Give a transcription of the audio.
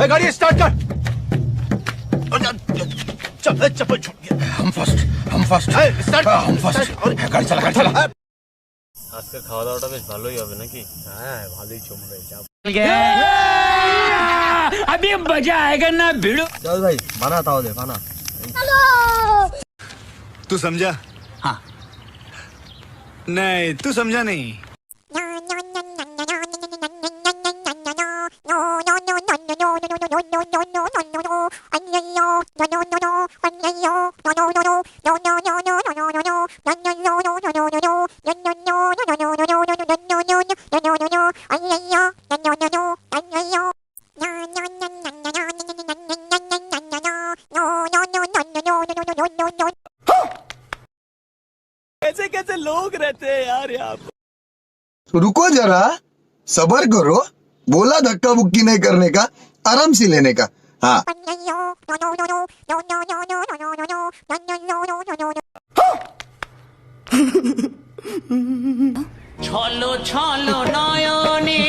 गाड़ी स्टार्ट कर। चप्पल छूट गया। हम फर्स्ट स्टार्ट हम फर्स्ट गाड़ी चला गाड़ी चला। আজকের খাওয়া দাওয়াটা বেশ ভালোই হবে নাকি? হ্যাঁ ভালোই চমড়ে যাব। अभी मजा आएगा ना भिड़ो। চল ভাই বানা তাহলে বানা। तू समझा? हाँ। नहीं तू समझा नहीं। कैसे कैसे लोग रहते हैं यार यहाँ पे। तो रुको जरा, सबर करो। बोला धक्का बुक्की नहीं करने का, आराम से लेने का। हाँ छलो छलो नयने